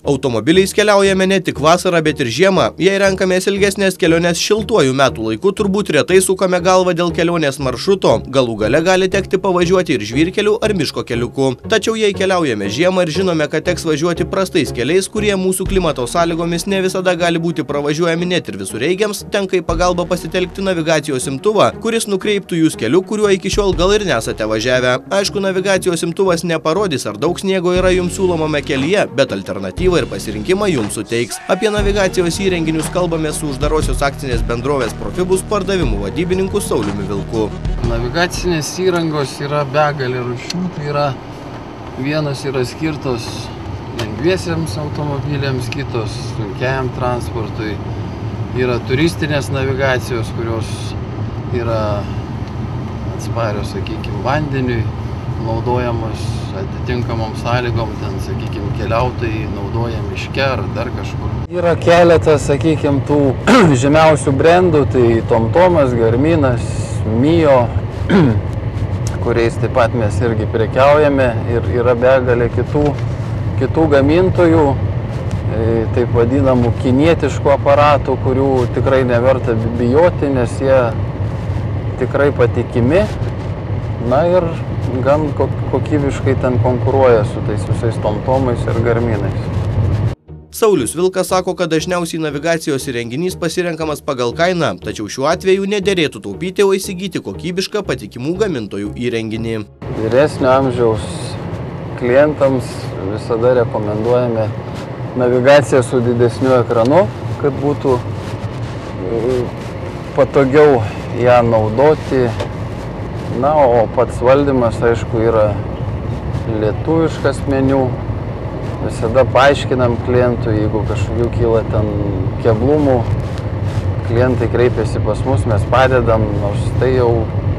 Automobiliais keliaujame ne tik vasarą, bet ir žiemą. Jei renkamės ilgesnės kelionės šiltuoju metų laiku, turbūt retai sukame galvą dėl kelionės maršruto. Galų gale gali tekti pavažiuoti ir žvyrkeliu ar miško keliuku. Tačiau jei keliaujame žiemą ir žinome, kad teks važiuoti prastais keliais, kurie mūsų klimato sąlygomis ne visada gali būti pravažiuojami net ir visureigiams, tenka į pagalbą pasitelkti navigacijos imtuvą, kuris nukreiptų jūs keliu, kuriuo iki šiol gal ir nesate važiavę. Aišku, navigacijos imtuvas neparodys, ar daug sniego yra jums siūlomame kelyje, bet alternatyvą ir pasirinkimą jums suteiks. Apie navigacijos įrenginius kalbame su uždarosios akcinės bendrovės Profibus pardavimų vadybininku Sauliumi Vilku. Navigacinės įrangos yra begalė rūšių, vienos yra skirtos lengviesiems automobiliams, kitos sunkiajam transportui. Yra turistinės navigacijos, kurios yra atsparios, sakykime, vandeniui, naudojamos atitinkamom sąlygom, ten, sakykime, keliautojai naudoja miške ar dar kažkur. Yra keletas, sakykime, tų žymiausių brandų, tai TomTomas, Garminas, Mio, kuriais taip pat mes irgi prekiaujame, ir yra begalė kitų gamintojų, taip vadinamų kinietiškų aparatų, kurių tikrai neverta bijoti, nes jie tikrai patikimi, na ir gan kokybiškai ten konkuruoja su tais visais TomTomais ir Garminais. Saulius Vilkas sako, kad dažniausiai navigacijos įrenginys pasirenkamas pagal kainą, tačiau šiuo atveju nederėtų taupyti, o įsigyti kokybišką patikimų gamintojų įrenginį. Vyresnio amžiaus klientams visada rekomenduojame navigaciją su didesniu ekranu, kad būtų patogiau ją naudoti. Na, o pats valdymas, aišku, yra lietuviškas meniu. Visada paaiškinam klientui, jeigu kažkokių kyla ten keblumų, klientai kreipiasi pas mus, mes padedam, nors tai jau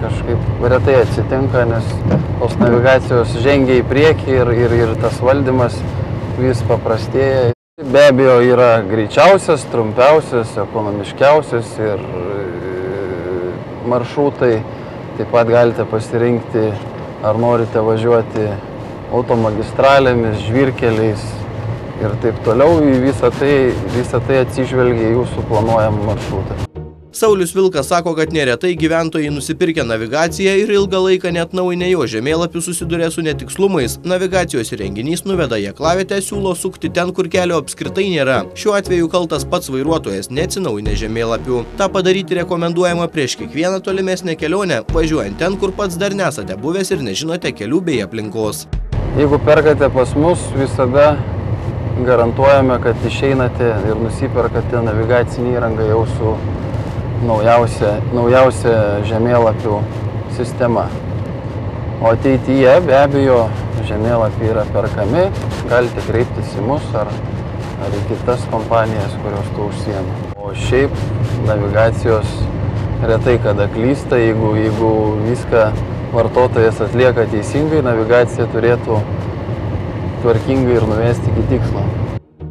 kažkaip retai atsitinka, nes tos navigacijos žengia į priekį ir tas valdymas vis paprastėja. Be abejo, yra greičiausias, trumpiausias, ekonomiškiausias ir maršrutai. Taip pat galite pasirinkti, ar norite važiuoti automagistralėmis, žvyrkeliais ir taip toliau. Į visą tai atsižvelgia jūsų planuojamą maršrutą. Saulius Vilkas sako, kad neretai gyventojai nusipirkę navigaciją ir ilgą laiką neatnaujinę jo žemėlapių susiduria su netikslumais. Navigacijos įrenginys nuveda į aklavietę, siūlo sukti ten, kur kelio apskritai nėra. Šiuo atveju kaltas pats vairuotojas, neatsinaujinę žemėlapių. Ta padaryti rekomenduojama prieš kiekvieną tolimesnę kelionę, važiuojant ten, kur pats dar nesate buvęs ir nežinote kelių bei aplinkos. Jeigu perkate pas mus, visada garantuojame, kad išeinate ir nusiperkate navigacinį įrangą jau su naujausia žemėlapių sistema. O ateityje be abejo žemėlapiai yra perkami, galite kreiptis į mus ar į kitas kompanijas, kurios to užsiema. O šiaip navigacijos retai kada klysta, jeigu viską vartotojas atlieka teisingai, navigacija turėtų tvarkingai ir nuvesti iki tikslo.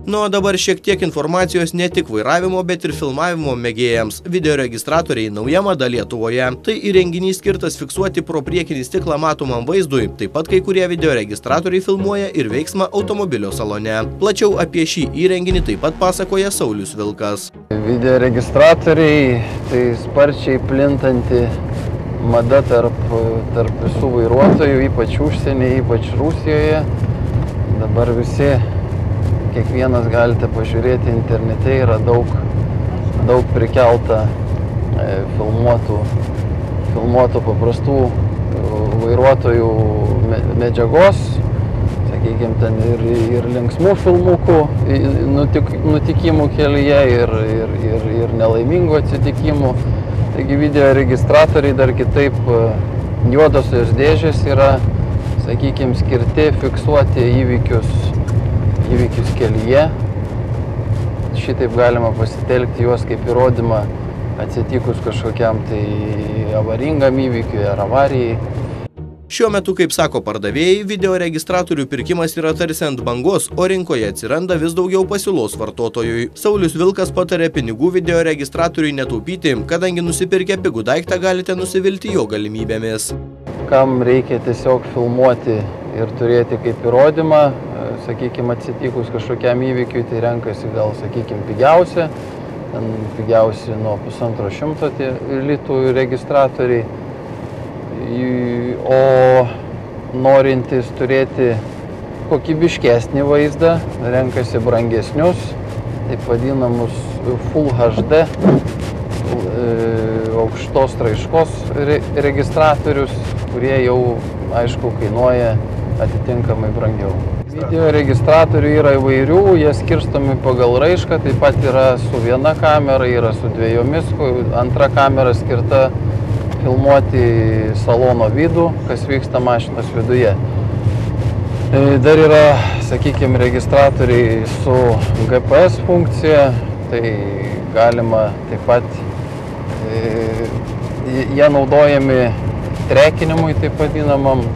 Nu, o dabar šiek tiek informacijos ne tik vairavimo, bet ir filmavimo mėgėjams. Videoregistratoriai nauja mada Lietuvoje. Tai įrenginys skirtas fiksuoti pro priekinį stiklą matomam vaizdui. Taip pat kai kurie videoregistratoriai filmuoja ir veiksmą automobilio salone. Plačiau apie šį įrenginį taip pat pasakoja Saulius Vilkas. Videoregistratoriai tai sparčiai plintanti mada tarp visų vairuotojų, ypač užsienyje, ypač Rusijoje. Dabar kiekvienas galite pažiūrėti internete, yra daug prikelta filmuotų paprastų vairuotojų medžiagos, sakykime, ten ir linksmų filmukų nutikimų kelyje ir nelaimingų atsitikimų. Taigi video registratoriai dar kitaip, juodosios dėžės yra, sakykime, skirti fiksuoti įvykius kelyje. Šitaip galima pasitelkti juos kaip įrodymą atsitikus kažkokiam tai avaringam įvykiui ar avarijai. Šiuo metu, kaip sako pardavėjai, videoregistratorių pirkimas yra tarsi ant bangos, o rinkoje atsiranda vis daugiau pasiūlos vartotojui. Saulius Vilkas patarė pinigų videoregistratoriui netaupyti, kadangi nusipirkę pigų daiktą galite nusivilti jo galimybėmis. Kam reikia tiesiog filmuoti ir turėti kaip įrodymą, sakykime, atsitikus kažkokiam įvykiui, tai renkasi gal, sakykime, pigiausia. Ten pigiausi nuo 150 litų registratoriai. O norintys turėti kokybiškesnį vaizdą, renkasi brangesnius, taip vadinamus Full HD, aukštos raiškos registratorius, kurie jau, aišku, kainuoja atitinkamai brangiau. Video registratorių yra įvairių, jie skirstomi pagal raišką, taip pat yra su viena kamera, yra su dviejomis, antra kamera skirta filmuoti salono vidų, kas vyksta mašinos viduje. Dar yra, sakykime, registratoriai su GPS funkcija, tai galima taip pat, jie naudojami trekinimui, taip vadinamam.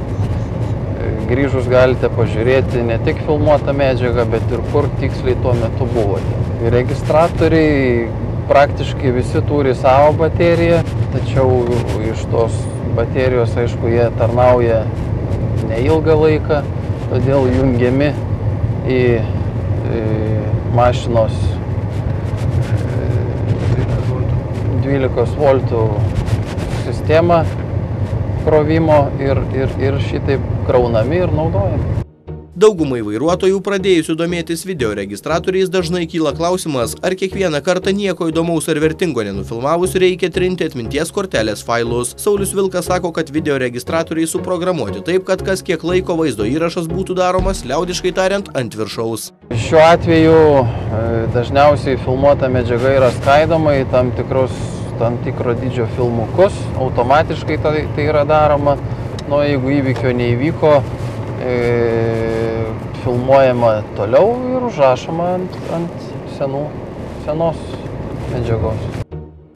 Grįžus galite pažiūrėti ne tik filmuotą medžiagą, bet ir kur tiksliai tuo metu buvote. Registratoriai praktiškai visi turi savo bateriją, tačiau iš tos baterijos, aišku, jie tarnauja neilgą laiką, todėl jungiami į mašinos 12 voltų sistemą krovimo ir šitaip kraunami ir naudojami. Daugumai vairuotojų pradėjusių domėtis video registratoriais dažnai kyla klausimas, ar kiekvieną kartą nieko įdomaus ar vertingo nenufilmavus reikia trinti atminties kortelės failus. Saulius Vilkas sako, kad video registratoriai suprogramuoti taip, kad kas kiek laiko vaizdo įrašas būtų daromas, liaudiškai tariant, ant viršaus. Šiuo atveju dažniausiai filmuota medžiaga yra skaidoma į tam tikro dydžio filmukus, automatiškai tai yra daroma. Jeigu įvykio neįvyko, filmuojama toliau ir užrašoma ant senos medžiagos.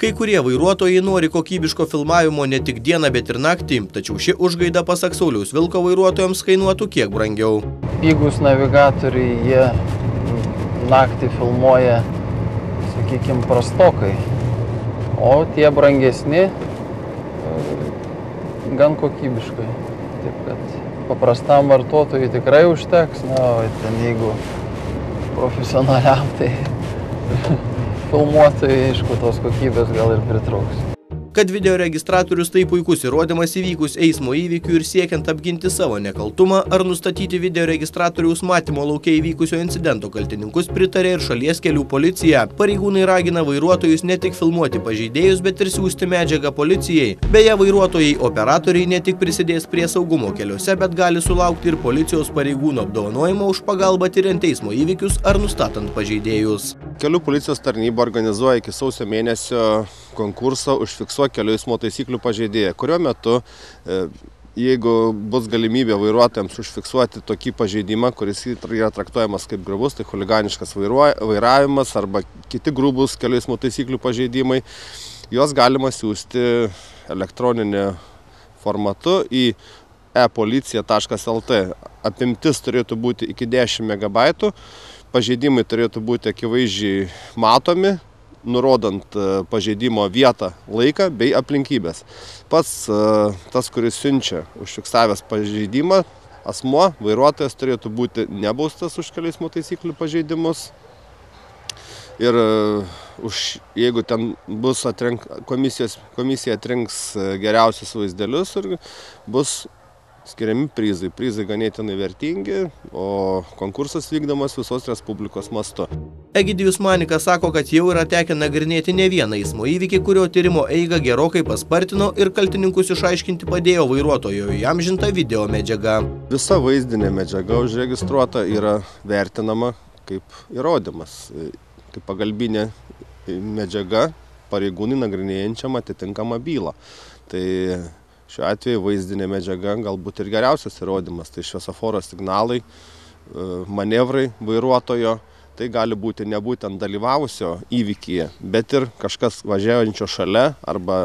Kai kurie vairuotojai nori kokybiško filmavimo ne tik dieną, bet ir naktį, tačiau ši užgaida pasak Sauliaus Vilko vairuotojams kainuotų kiek brangiau. Pigūs navigatoriai, jie naktį filmuoja, sakykime, prastokai, o tie brangesni gan kokybiškai. Taip kad paprastam vartotojui tikrai užteks, o ten jeigu profesionaliam, tai filmuotojai, aišku, tos kokybės gal ir pritrauks. Kad video registratorius tai puikus įrodymas įvykus eismo įvykių ir siekiant apginti savo nekaltumą ar nustatyti video registratoriaus matymo lauke įvykusio incidento kaltininkus pritarė ir šalies kelių policija. Pareigūnai ragina vairuotojus ne tik filmuoti pažeidėjus, bet ir siųsti medžiagą policijai. Beje, vairuotojai operatoriai ne tik prisidės prie saugumo keliuose, bet gali sulaukti ir policijos pareigūnų apdovanojimo už pagalbą tiriant eismo įvykius ar nustatant pažeidėjus. Kelių policijos tarnyba organizuoja iki sausio mėnesio konkursą užfiksuok kelių eismo taisyklių pažeidėją, kurio metu, jeigu bus galimybė vairuotojams užfiksuoti tokį pažeidimą, kuris yra traktuojamas kaip grubus, tai chuliganiškas vairavimas arba kiti grubus kelių eismo taisyklių pažeidimai, juos galima siųsti elektroninį formatu į epolicija.lt. Apimtis turėtų būti iki 10 MB. Pažeidimai turėtų būti akivaizdžiai matomi, nurodant pažeidimo vietą, laiką bei aplinkybės. Pats tas, kuris siunčia užfiksavęs pažeidimą, asmuo, vairuotojas turėtų būti nebaustas už kelių eismo taisyklių pažeidimus. Ir jeigu ten bus komisija atrinks geriausius vaizdelius ir bus skiriami prizai. Prizai ganėtinai vertingi, o konkursas vykdomas visos Respublikos mastu. Egidijus Manikas sako, kad jau yra tekę nagrinėti ne vieną eismo įvykį, kurio tyrimo eigą gerokai paspartino ir kaltininkus išaiškinti padėjo vairuotojo įamžinta video medžiaga. Visa vaizdinė medžiaga užregistruota yra vertinama kaip įrodymas, kaip pagalbinė medžiaga pareigūnai nagrinėjančiam atitinkamą bylą. Tai šiuo atveju vaizdinė medžiaga galbūt ir geriausias įrodymas, tai šviesoforo signalai, manevrai vairuotojo, tai gali būti ne būtent dalyvavusio įvykyje, bet ir kažkas važiuojančio šalia arba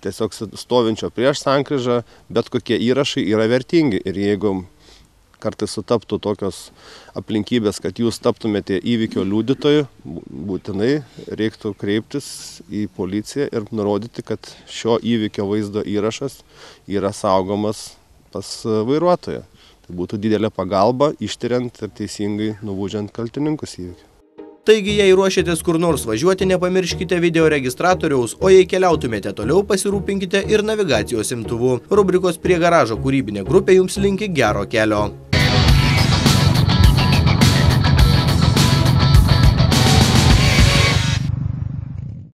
tiesiog stovinčio prieš sankryžą, bet kokie įrašai yra vertingi ir jeigu kartais sutaptų tokios aplinkybės, kad jūs taptumėte įvykio liudytoju, būtinai reiktų kreiptis į policiją ir nurodyti, kad šio įvykio vaizdo įrašas yra saugomas pas vairuotoją. Tai būtų didelė pagalba ištiriant ir teisingai nubaudžiant kaltininkus įvykių. Taigi, jei ruošiatės kur nors važiuoti, nepamirškite video registratoriaus, o jei keliautumėte toliau, pasirūpinkite ir navigacijos imtuvu. Rubrikos Prie garažo kūrybinė grupė jums linki gero kelio.